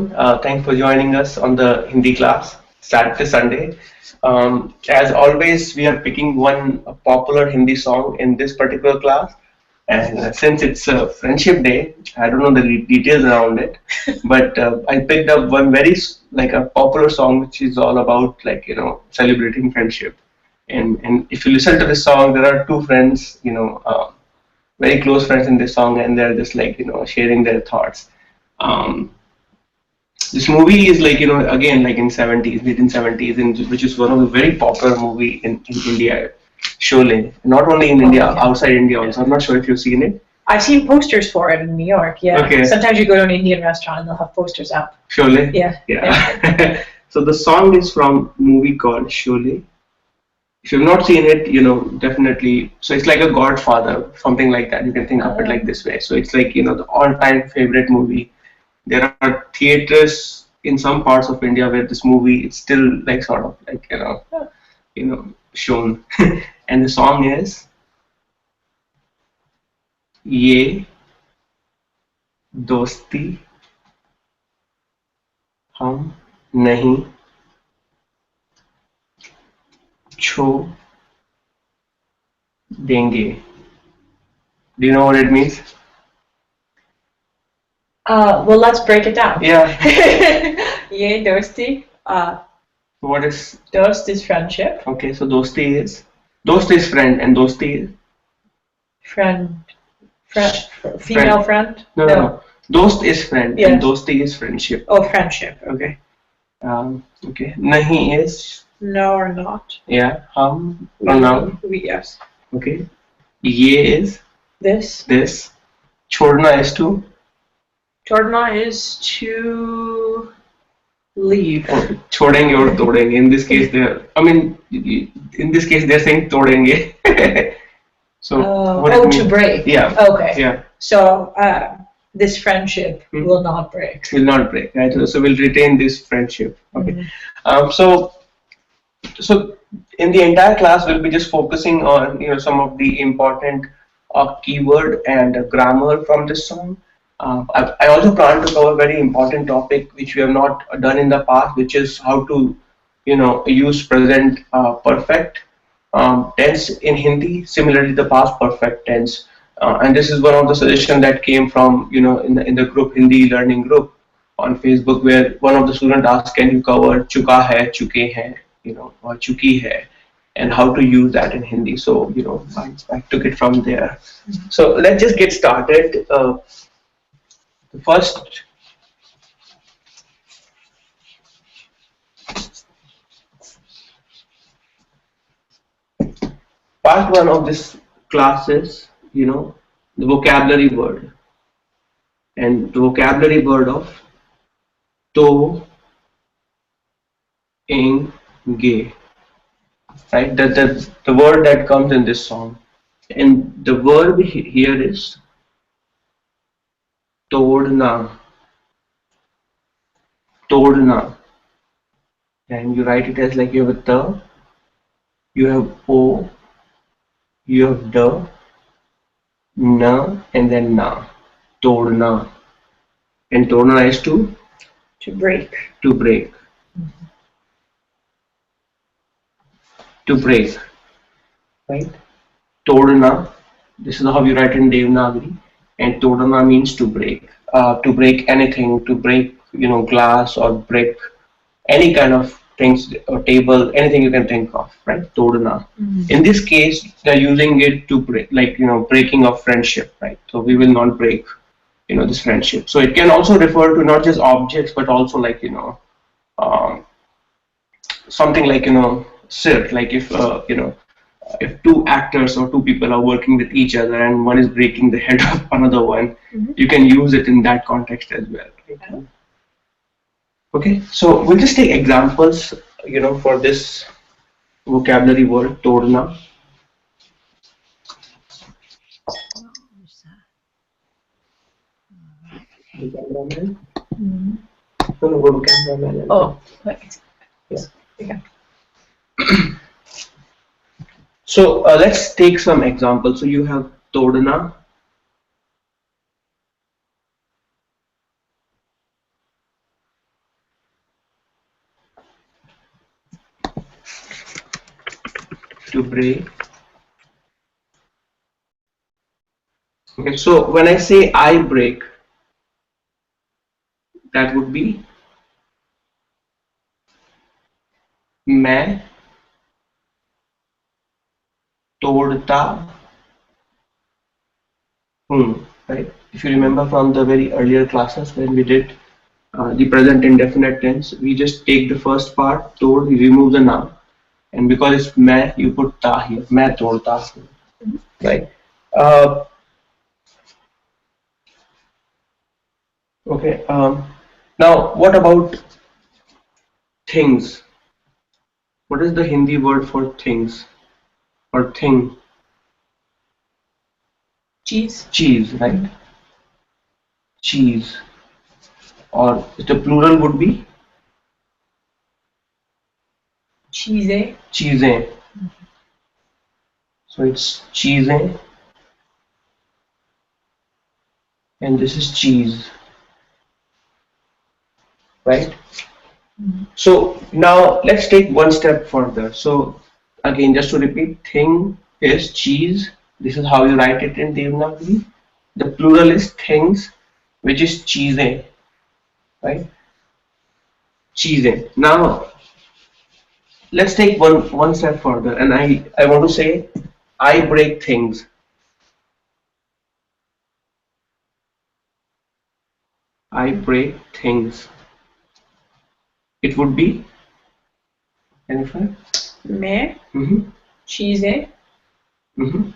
Thanks for joining us on the Hindi class, Saturday, Sunday. As always, we are picking one popular Hindi song in this particular class. And since it's a Friendship Day, I don't know the details around it, but I picked up one like a popular song which is all about celebrating friendship. And if you listen to this song, there are two friends, very close friends in this song, and they're just sharing their thoughts. Um, this movie is again like in 70s, 1970s, which is one of the very popular movie in India, Sholay. Not only in India, yeah. outside India also. I'm not sure if you've seen it. I've seen posters for it in New York. Yeah. Okay. Sometimes you go to an Indian restaurant and they'll have posters up. Sholay. Yeah. Yeah. So the song is from a movie called Sholay. If you've not seen it, definitely. So it's like a Godfather, something like that. You can think of it like this way. So it's like the all-time favorite movie. There are theaters in some parts of India where this movie is still like sort of like shown. And the song is Ye dosti हम नहीं छोड़ेंगे. Do you know what it means? Well, let's break it down. Yeah. Ye dosti. What is Dost is friendship. okay? So dost is friend, and dosti is Friend. Female friend. no. Dost is friend, Yeah. and dosti is friendship. Oh, friendship. Okay. Okay. Nahi is No or not. yeah. Hum or noun. Yes. Okay. Ye is This. this. Chhodna is to Tordna is to leave. chhodenge or todenge. In this case, in this case, they're saying todenge. So what it to means? break. Yeah. Okay. Yeah. So this friendship will not break. Will not break, right? So we'll retain this friendship. Okay. So in the entire class, we'll be just focusing on some of the important keyword and grammar from this song. I also plan to cover a very important topic which we have not done in the past, which is how to use present perfect tense in Hindi, similarly the past perfect tense. And this is one of the suggestions that came from in the group Hindi learning group on Facebook, where one of the students asked, can you cover chuka hai, chuke hai, or chuki hai, and how to use that in Hindi. So I took it from there. So let's just get started. The first part one of this class is the vocabulary word, and the vocabulary word of to ing ge, right? That's the word that comes in this song, and the verb here is todna. Todna, and you write it as like you have a the, you have o, you have the, na, and then na. Todna, and todna is to break. to break. To break, right? Todna. This is how you write in Devanagari, and todna means to break. To break anything, to break glass, or break any kind of things, or table, anything you can think of, right? Todna. In this case, they're using it to break, breaking of friendship, right? So we will not break, this friendship. So it can also refer to not just objects, but also um, something like sir, like if two actors or two people are working with each other and one is breaking the head of another one, you can use it in that context as well. Right? Okay, so we'll just take examples, for this vocabulary word, todna. The cameraman? No, go to cameraman. Oh, wait. Yeah. So let's take some examples. So you have todna. to break. Okay, so when I say I break, that would be मैं तोड़ता हूँ, right? If you remember from the very earlier classes when we did the present indefinite tense, we just take the first part, तोड़, we remove the noun, and because it's मैं, you put ता here, मैं तोड़ता हूँ, right? Uh, okay. Now, what about things? What is the Hindi word for things or thing? Cheese. Cheese, right? Cheese. Or the plural would be Cheese. cheeseं. So it's cheeseं and this is cheese, right? So now let's take one step further. So again, just to repeat, thing is cheese. This is how you write it in Devanagari. The plural is things, which is cheeseं, right? Cheeseं. Now let's take one step further, and I want to say I break things. I break things. It would be anything. मैं Mm-hmm. cheese. Mm-hmm.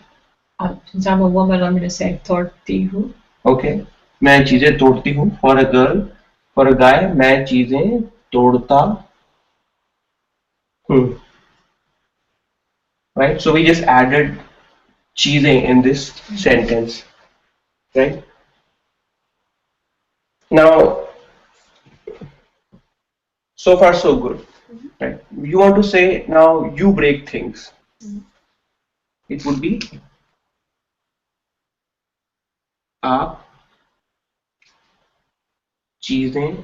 Since I'm a woman, I'm going to say तोड़ती हूँ. Okay. मैं चीजें तोड़ती हूँ. For a girl, for a guy, मैं चीजें तोड़ता हूँ. Right. So we just added चीजें in this sentence. Right. Now, so far so good. Right. You want to say now you break things. It would be आप चीजें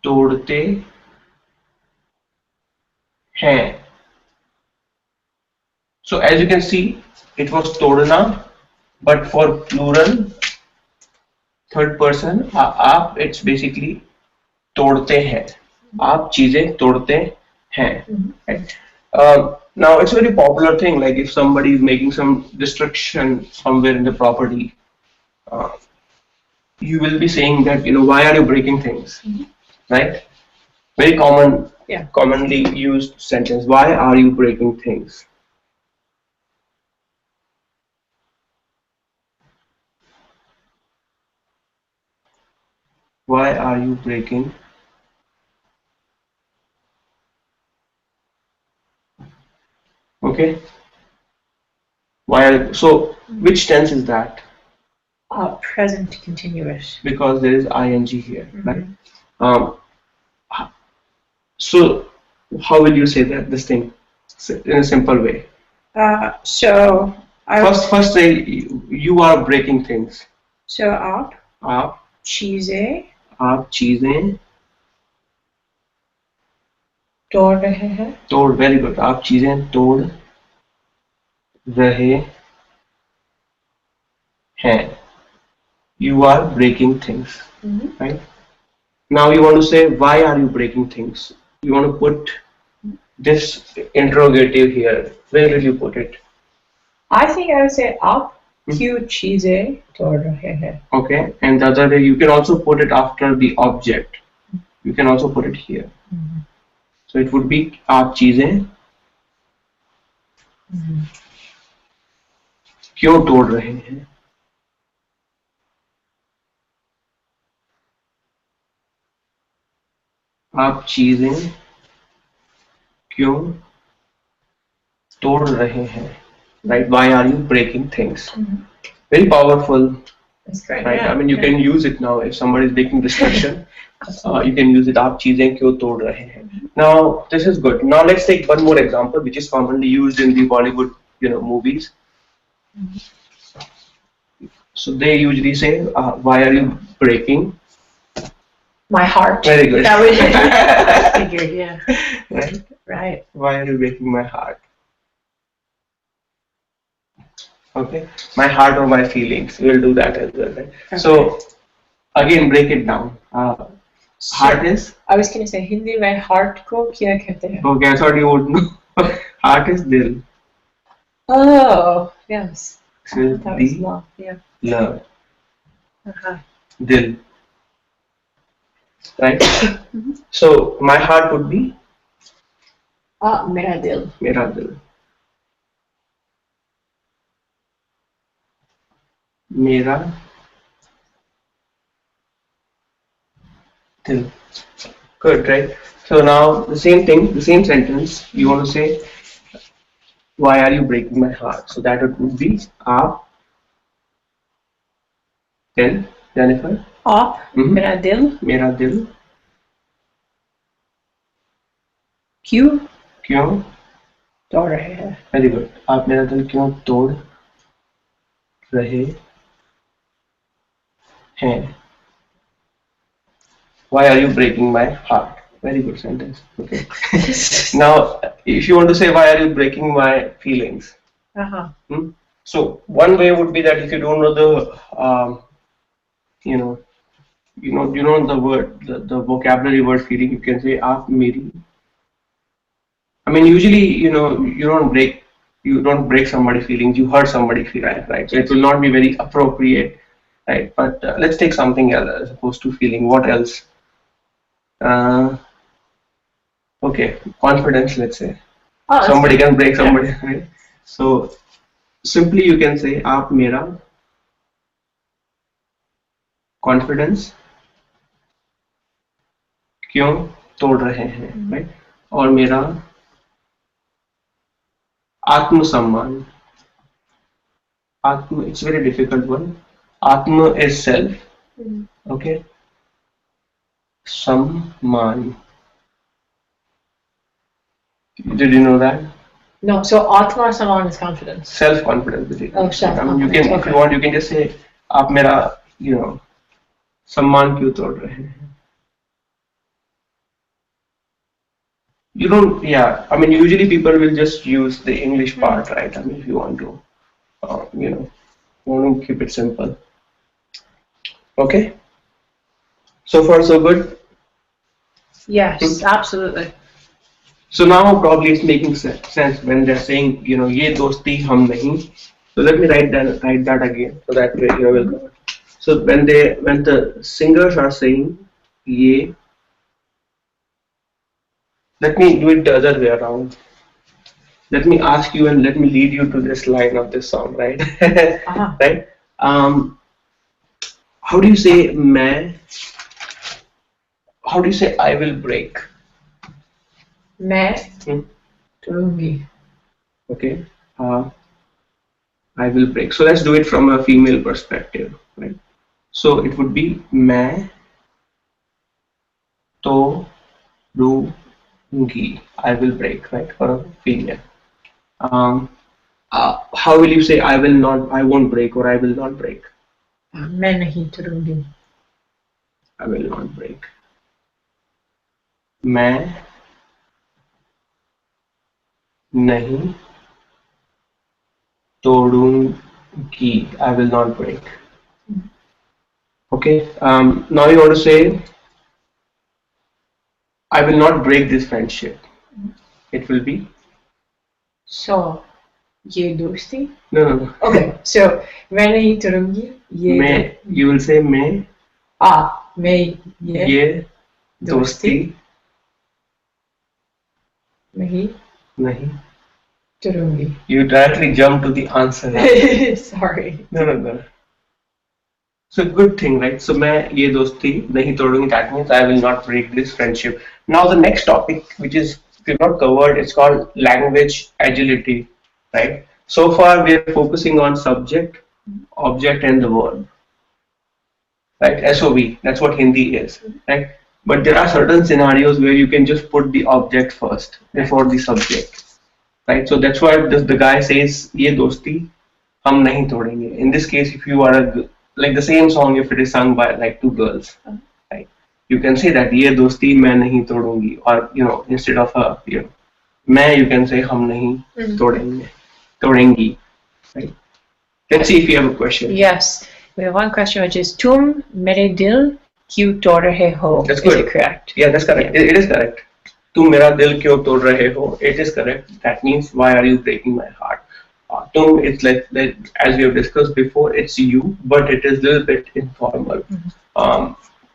तोड़ते हैं. So as you can see, it was तोड़ना, but for plural, third person, आप, it's basically तोड़ते हैं. आप चीजें तोड़ते हैं. Right? Now it's a very popular thing. Like if somebody is making some destruction somewhere in the property, uh, you will be saying that why are you breaking things, right? Very common, Yeah. commonly used sentence. Why are you breaking things? Why are you breaking? Okay. Why? So which tense is that? Present continuous. Because there is ing here, right? Um, so how will you say that this thing in a simple way? So I First say you are breaking things. So आप चीजें चीजें तोड़ रहे हैं. तोड़, very good. आप चीजें तोड़ रहे हैं. You are breaking things, right? Now you want to say why are you breaking things? You want to put this interrogative here. Where will you put it? I think I would say आप क्यों चीजें तोड़ रहे हैं. Okay, and the other way you can also put it after the object. You can also put it here. So it would be आप चीजें क्यों तोड़ रहे हैं? आप चीजें क्यों तोड़ रहे हैं? Right? Why are you breaking things? Very powerful. That's right. Right? Yeah. I mean, you can use it now if somebody is making destruction. You can use it. आप चीजें क्यों तोड़ रहे हैं? Now this is good. Now let's take one more example, which is commonly used in the Bollywood, movies. So they usually say, "Why are you breaking My heart. Very good. That was I figured, yeah. Right? Right. Why are you breaking my heart? Okay. My heart or my feelings. We'll do that as well, right? Okay. So again, break it down. Heart is. I was gonna say Hindi में heart को क्या कहते हैं? Okay, I thought you would know. Heart is dil. Oh, yes. So That was the love, yeah. love. Uh-huh. Dil. Right? So my heart would be मेरा दिल. mera dil. Mera dil. Good, right? So now the same thing, the same sentence. You want to say, why are you breaking my heart? So that would be आप tell Jennifer. आप मेरा दिल मेरा दिल क्यों क्यों तोड़ रहे हैं? Very good. आप मेरा दिल क्यों तोड़ रहे हैं? Why are you breaking my heart? Very good sentence. Okay. Now, if you want to say why are you breaking my feelings? So one way would be that if you don't know the you know the word, the vocabulary word feeling, you can say aap meri. I mean, usually, you don't break somebody's feelings, you hurt somebody's feelings, right? So it will not be very appropriate, right? But let's take something else as opposed to feeling. What else? Okay, confidence, let's say. Oh, Somebody can break somebody, right? So simply you can say aap mera confidence क्यों तोड़ रहे हैं, right? और मेरा आत्मसम्मान. Atma, it's a very difficult one. Atma is self. Okay. Samman. Did you know that? No, so Atma Saman is confidence. Self-confidence. Basically. Oh, self-confidence. I mean, you can, if you want, you can just say, "आप मेरा, सम्मान क्यों तोड़ रहे हैं?" You don't, yeah. I mean, usually people will just use the English part, right? I mean, if you want to, want to keep it simple. Okay. So far, so good. Yes, absolutely. So now probably it's making sense when they're saying, ye dosti hum nahin. So let me write that again, so that way we'll cover. So when the singers are saying ye, let me do it the other way around. Let me ask you and let me lead you to this line of this song, right? Right? How do you say main? How do you say I will break? मैं तोड़ूंगी. Okay. I will break. So let's do it from a female perspective, right? So it would be मैं तोड़ूंगी. I will break, right? For a female. How will you say I won't break, or I will not break? मैं नहीं तोड़ूंगी. I will not break. मैं नहीं तोड़ूंगी. I will not break. Okay. Now you want to say I will not break this friendship. It will be So ये दोस्ती. no. Okay, so मैं नहीं तोड़ूंगी. ये you will say मैं मैं ये दोस्ती नहीं तोड़ूंगी. You directly jump to the answer. Sorry. No. So good thing, right? So मैं ये दोस्ती नहीं तोड़ूंगी. That means I will not break this friendship. Now the next topic, which is we've not covered, it's called language agility, right? So far we are focusing on subject, object, and the verb, right? SOV. That's what Hindi is, right? But there are certain scenarios where you can just put the object first before the subject, right? So that's why the guy says ये दोस्ती हम नहीं तोड़ेंगे. In this case, if you are like the same song, if it is sung by like two girls, right? you can say that ये दोस्ती मैं नहीं तोड़ूंगी, or instead of मैं, you can say हम नहीं तोड़ेंगे, तोड़ेंगी, right? Let's see if you have a question. Yes, we have one question which is Tum mere dil kyun tod rahe ho? That's good. Is it correct? Yeah, that's correct. Yeah. It is correct. तुम मेरा दिल क्यों तोड़ रहे हो? It is correct. That means why are you breaking my heart? Tum, it's like as we have discussed before, it's you, but it is a little bit informal.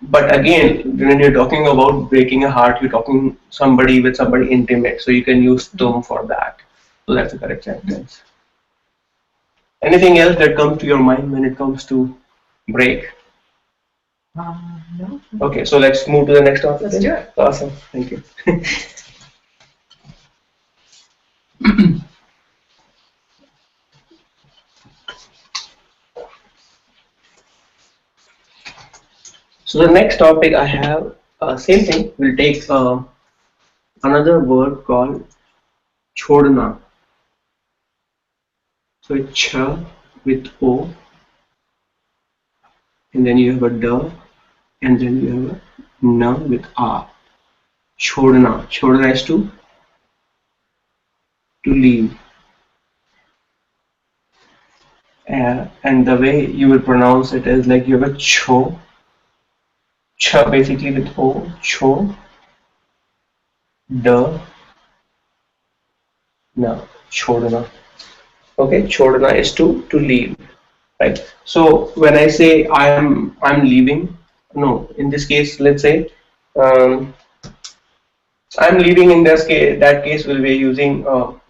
But again, when you're talking about breaking a heart, you're talking somebody with somebody intimate, so you can use tum for that. So that's the correct sentence. Anything else that comes to your mind when it comes to break? No. Okay, so let's move to the next topic. Let's do it. Awesome, thank you. So the next topic I have, same thing. We'll take another word called chhodna. So it's ch with o, and then you have a d, and then you have a n with a. Chhodna. Chhodna is to leave. And the way you will pronounce it is like you have a cho. Ch basically with o, cho, d, na, chhodna. Okay, chhodna is to leave, right? So when I say I'm leaving, no, in this case, let's say I'm leaving. In this case, that case will be using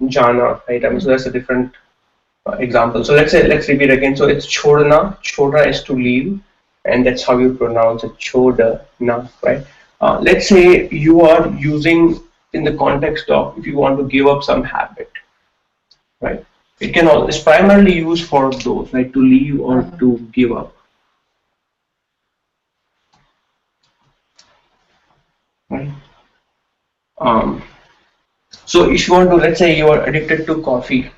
jana, right? I mean, so that's a different example. So let's repeat again. So it's chhodna. Chhodna is to leave, and that's how you pronounce it, chodna, right? Let's say you are using in the context of if you want to give up some habit, right? It can it's primarily used for those, like to leave or to give up, right? So if you want to, let's say you are addicted to coffee,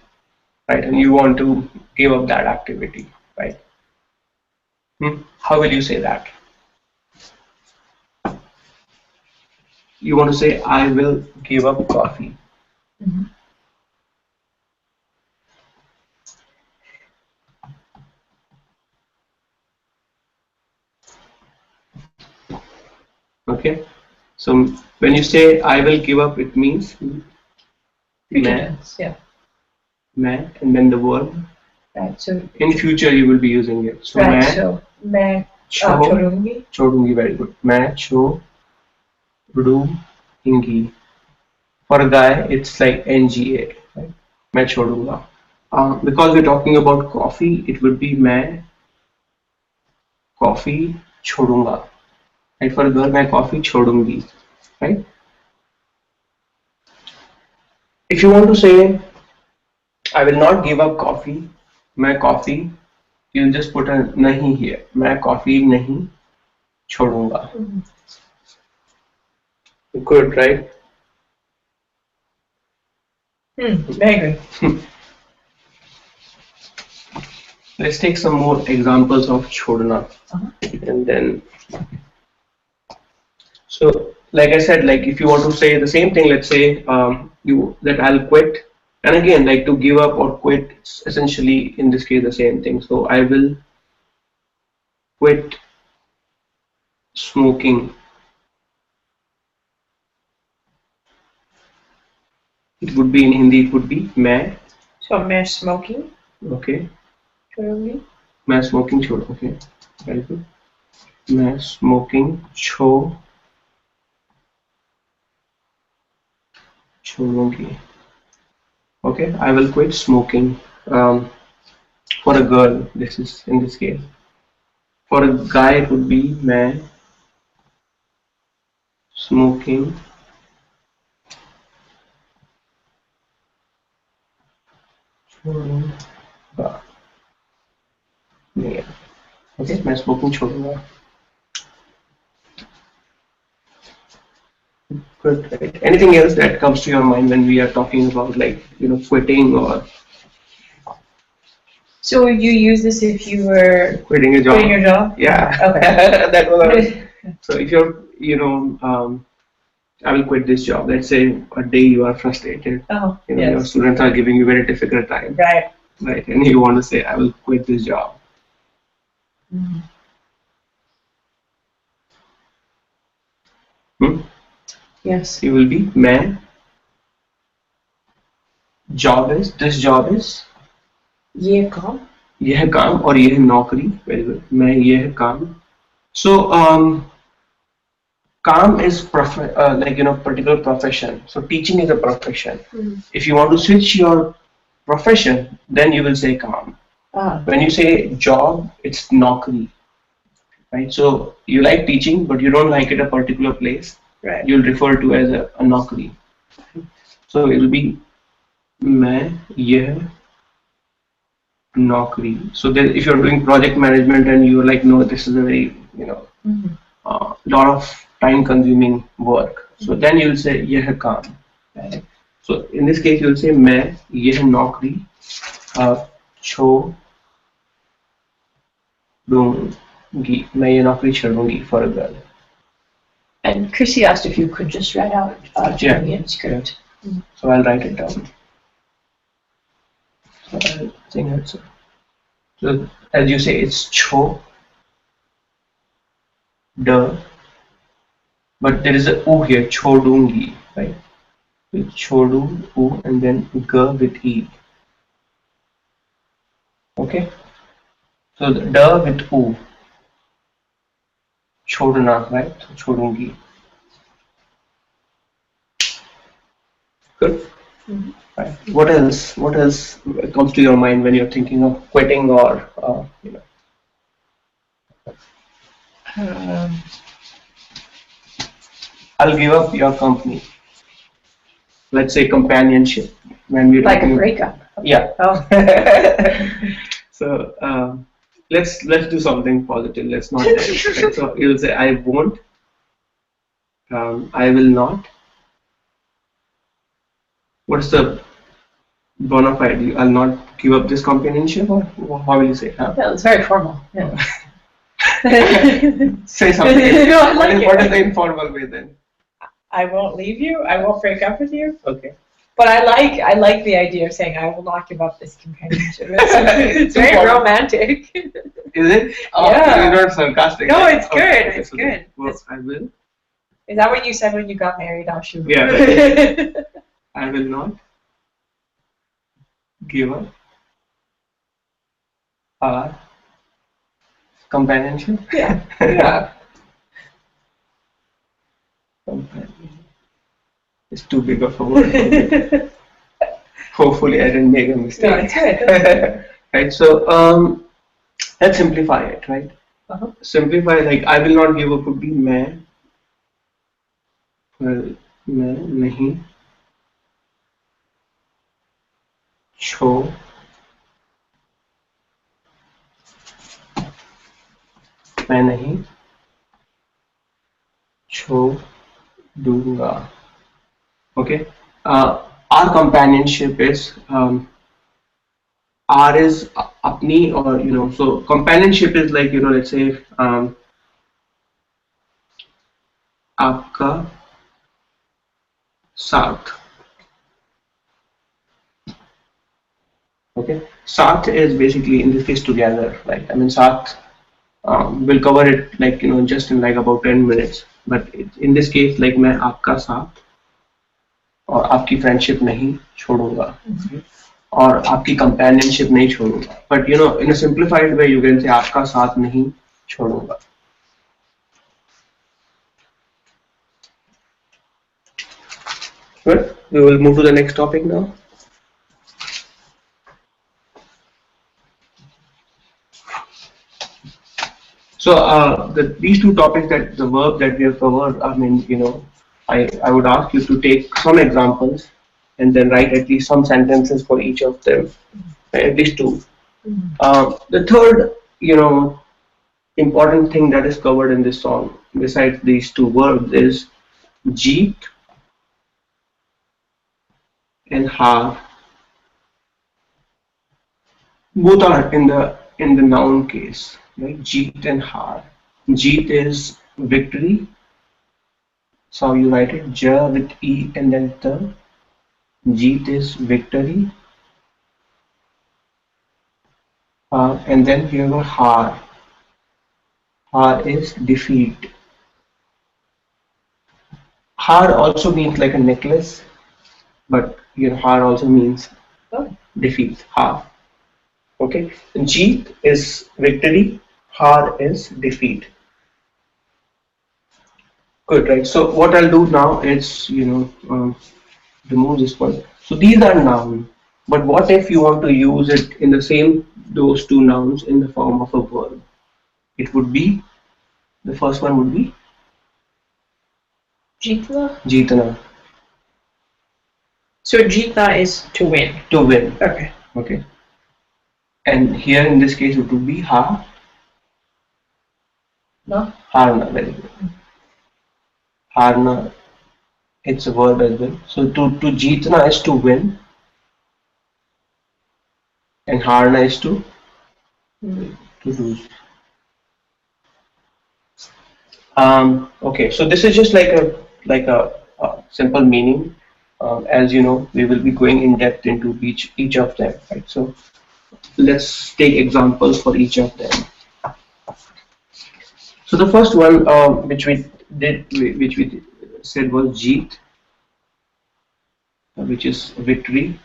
right, and you want to give up that activity, right? How will you say that? You want to say, I will give up coffee. Okay, so when you say I will give up, it means Yeah. मैं, and then the verb. Right. So In future you will be using it. So right. मैं So मैं छोड़ूंगी. छोड़ूंगी, very good. मैं छोड़ूंगी. For a guy, it's like nga, right? मैं छोड़ूंगा. Because we're talking about coffee, it would be मैं coffee छोड़ूंगा. Right? For a girl, मैं coffee छोड़ूंगी. Right? If you want to say, I will not give up coffee, मैं coffee, you just put a nahi here. मैं coffee नहीं छोड़ूंगा. Good, right? Very good. Let's take some more examples of chhodna, and then. So, like I said, like if you want to say the same thing, let's say that I'll quit, and again, like to give up or quit, it's essentially in this case the same thing. So I will quit smoking. It would be in Hindi. It would be मैं. So मैं smoking. Okay. छोड़ूंगी. मैं smoking छोड़. Okay. Very good. मैं smoking छोड़ूंगी. Okay. I will quit smoking. For a girl, this is in this case. For a guy, it would be मैं smoking छोड़ूंगा. Yeah. Okay, मैं smoking छोड़ूंगा. Good. Right. Anything else that comes to your mind when we are talking about like quitting or So you use this if you were quitting a job? quitting your job? Yeah. Okay. That was So if you're, I will quit this job. Let's say a day you are frustrated. Oh, Your yes. students are giving you very difficult time, Right. right? And you want to say, I will quit this job. Mhm. Hmm? Yes. You will be, मैं this job is, ये काम. यह काम और यह नौकरी. Very good. मैं यह काम. So काम is particular profession. So teaching is a profession. Mhm. If you want to switch your profession, then you will say काम. Ah. When you say job, it's naukri, right? So you like teaching, but you don't like it a particular place. Right. You'll refer to as a naukri. So it will be मैं यह naukri. So then if you're doing project management and you're like, no, this is a very Mhm. lot of time consuming work. So then you'll say यह काम. Right? So in this case you'll say मैं यह नौकरी छोड़ूंगी. मैं ये नौकरी छोड़ूंगी for a girl. And Chrissy asked if you could just write out Yeah. the script. So I'll write it down. So I think that's it. So as you say, it's cho, duh, but there is a u here, chodungi, right? With chodu, u, and then g with e. Okay? So the duh with u, chodna, right? So chodungi. Good? Mhm. Right. What else? What else comes to your mind when you're thinking of quitting or, Um, I'll give up your company. Let's say companionship. When we're like a talking, breakup. yeah. Oh. So let's do something positive. Let's not. Right? So you'll say, I won't. I will not. What's the bona fide? I'll not give up this companionship, or how will you say? Huh? Yeah, it's very formal. Yeah. Say something. No, I like What it. is the informal way then? I won't leave you. I won't break up with you. Okay. But I like the idea of saying I will not give up this companionship. It's very Informal. romantic. Is it? Oh, Yeah. you're not sarcastic. No, right? it's good. Okay, It's so good. Well, I will. Is that what you said when you got married, Ashu? Yeah. I will not give up our companionship. Yeah. Yeah. Companion. It's too big of a word for me. Hopefully, I didn't make a No, mistake. it's good. Right. So let's simplify it. Right. Uh-huh. Simplify, like I will not give up would be मैं नहीं मैं नहीं छोड़ूंगा. Okay. Our companionship is R is apni, or so companionship is like let's say आपका साथ. Okay, saath is basically in this case together, right? I mean saath, we'll cover it like just in like about 10 minutes, but in this case like मैं आपका साथ और आपकी friendship नहीं छोड़ूंगा और आपकी कंपेनियनशिप नहीं छोड़ूंगा. But in a simplified way you can say आपका साथ नहीं छोड़ूंगा. Good. We will move to the next topic now. So these two topics, that the verb that we have covered, I mean, I would ask you to take some examples and then write at least some sentences for each of them, at least two. The third, important thing that is covered in this song, besides these two verbs, is jeet and haar. Both are in the noun case, right? Jeet and haar. Jeet is victory. So you write it ja with e and then the. Jeet is victory. And then you have a haar. Haar is defeat. Haar also means like a necklace, but haar also means defeat. Haar. Okay. Jeet is victory. Haar is defeat. Good, right? So what I'll do now is, remove this one. So these are nouns. But what if you want to use it in the same those two nouns in the form of a verb? It would be the first one would be Jeetna. jeetna, So jeetna is to win. to win. Okay. Okay. And here in this case it would be No. harna. Very good. Harna, it's a verb as well. So to jeetna is to win, and harna is to lose. Okay, so this is just like a simple meaning. As you know, we will be going in depth into each of them, right? So let's take examples for each of them. So the first one, which we said was jeet, which is victory.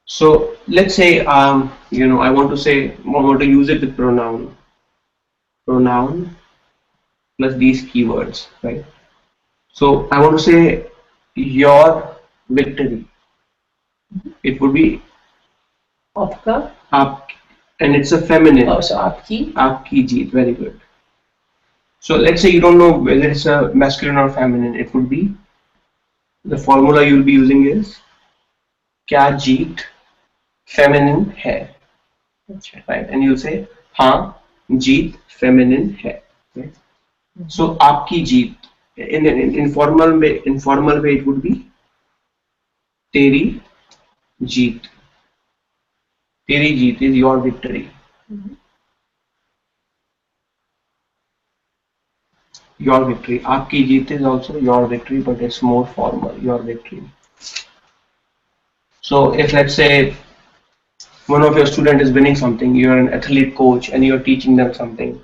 So let's say I want to use it with pronoun plus these keywords, right? So I want to say your victory. It would be Apna. up, and it's a feminine. Oh, so apki. Aapki jeet, very good. So let's say you don't know whether it's a masculine or feminine. It would be the formula you'll be using is क्या जीत feminine है, That's right. right? And you'll say हाँ जीत feminine है, right? So आपकी जीत in informal way it would be तेरी जीत. तेरी जीत is your victory. Your victory. आपकी जीत is also your victory, but it's more formal. Your victory. So if let's say one of your student is winning something, you're an athlete coach and you're teaching them something,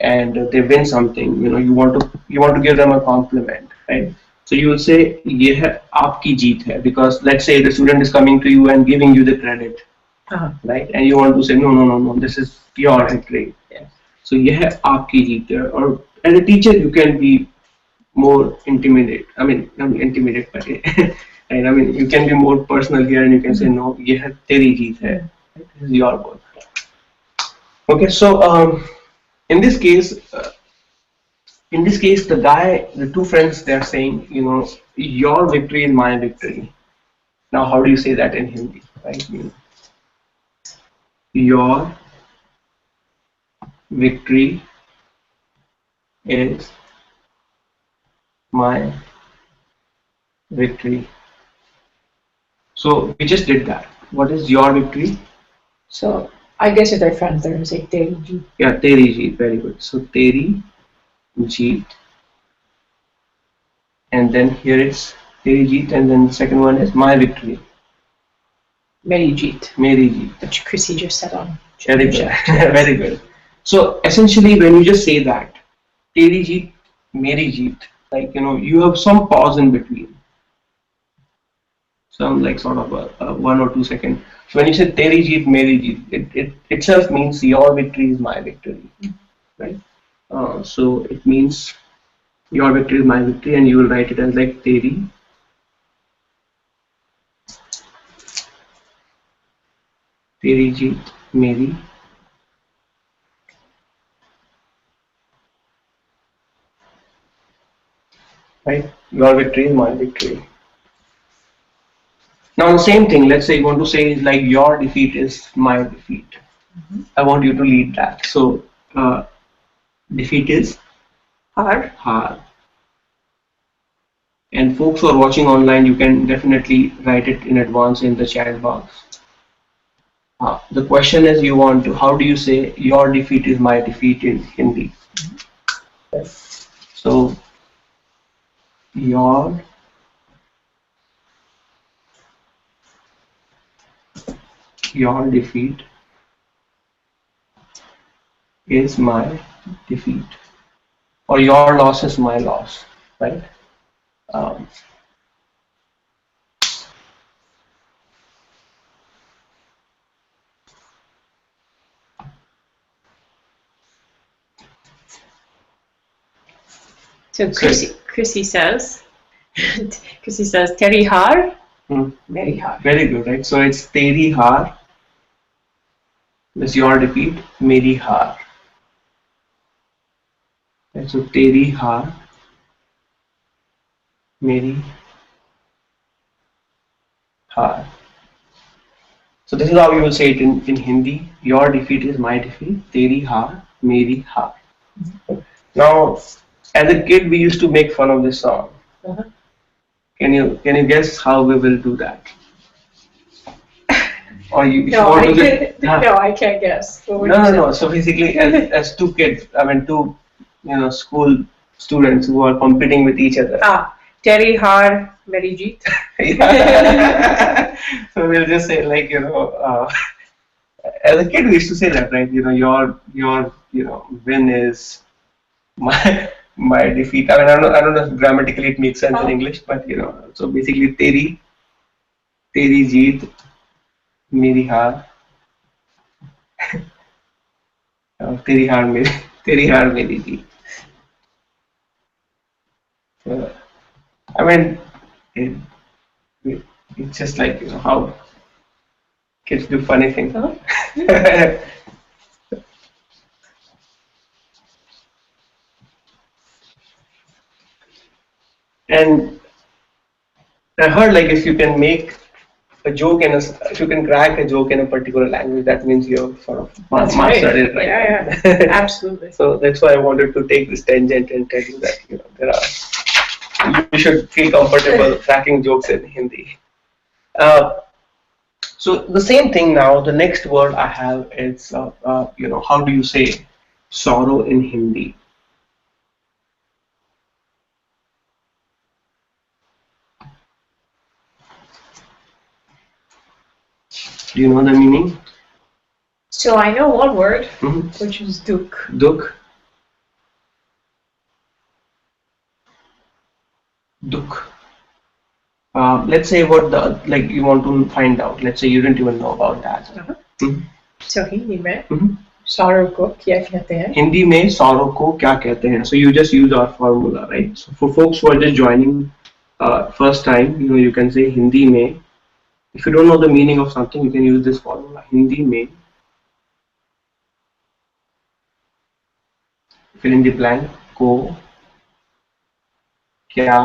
and they win something, you want to give them a compliment, right? So you will say ये है आपकी जीत है, because let's say the student is coming to you and giving you the credit, right? And you want to say no, this is your victory. Yeah. So ये है आपकी जीत है. Or as a teacher you can be more intimidate. I mean intimidate, but and I mean you can be more personal here and you can say no, ये है तेरी जीत है. This is your goal. Okay, so in this case, the two friends, they're saying, your victory is my victory. Now, how do you say that in Hindi, right? Your victory is my victory. So we just did that. What is your victory? So I guess if they're friends, they're gonna say teri jeet. Yeah, teri jeet. Very good. So teri jeet, and then here it's teri jeet, and then the second one is my victory. Meri jeet. Meri jeet. Which Chrissy just said on. Very good. Very good. So essentially, when you just say that, teri jeet, meri jeet, like you have some pause in between. Some like sort of a 1 or 2 second. So when you say teri jeet, meri jeet, it itself means your victory is my victory, right? So it means your victory is my victory, and you will write it as like teri jeet, meri. Right? Your victory is my victory. Now the same thing, let's say you want to say like your defeat is my defeat. I want you to lead that. So defeat is Haar. haar. And folks who are watching online, you can definitely write it in advance in the chat box. The question is, you want to, how do you say your defeat is my defeat in Hindi? So your your defeat is my defeat, or your loss is my loss, right? Um, So so Chrissy says, Chrissy says, teri haar, hmm, meri haar. very good, right? So it's teri haar, that's your defeat, meri haar. Right? So teri haar, meri haar. So this is how you will say it in Hindi. Your defeat is my defeat. Teri haar, meri haar. Now, as a kid, we used to make fun of this song. Uh-huh. Can you guess how we will do that? Or you No, want I to get, can't, no, I can't guess. What would no, you no, say? no. So basically, as two kids, I mean, two, school students who are competing with each other. Teri haar, meri jeet. Yeah. So we'll just say like, as a kid, we used to say that, right? Your win is my defeat. I mean, I don't know if grammatically it makes sense in English, but so basically, तेरी जीत मेरी हार और तेरी हार मेरी जीत. So, I mean, it, it's just like how kids do funny things. Huh? And I heard like if you can make a joke if you can crack a joke in a particular language, that means you've sort of That's mastered right. it, right? Yeah, absolutely. So that's why I wanted to take this tangent and tell you that you should feel comfortable cracking jokes in Hindi. Uh, so the same thing now. The next word I have is how do you say sorrow in Hindi? Do you know the meaning? So I know one word, Mm-hmm. which is duk. Duk. Duk. Let's say what the like you want to find out. Let's say you didn't even know about that. Uh-huh. Mhm. So Hindi में Mhm. sorrow को क्या कहते हैं? हिंदी में sorrow को क्या कहते हैं? So you just use our formula, right? So for folks who are just joining first time, you can say Hindi में. If you don't know the meaning of something, you can use this formula. Hindi में fill in the blank को क्या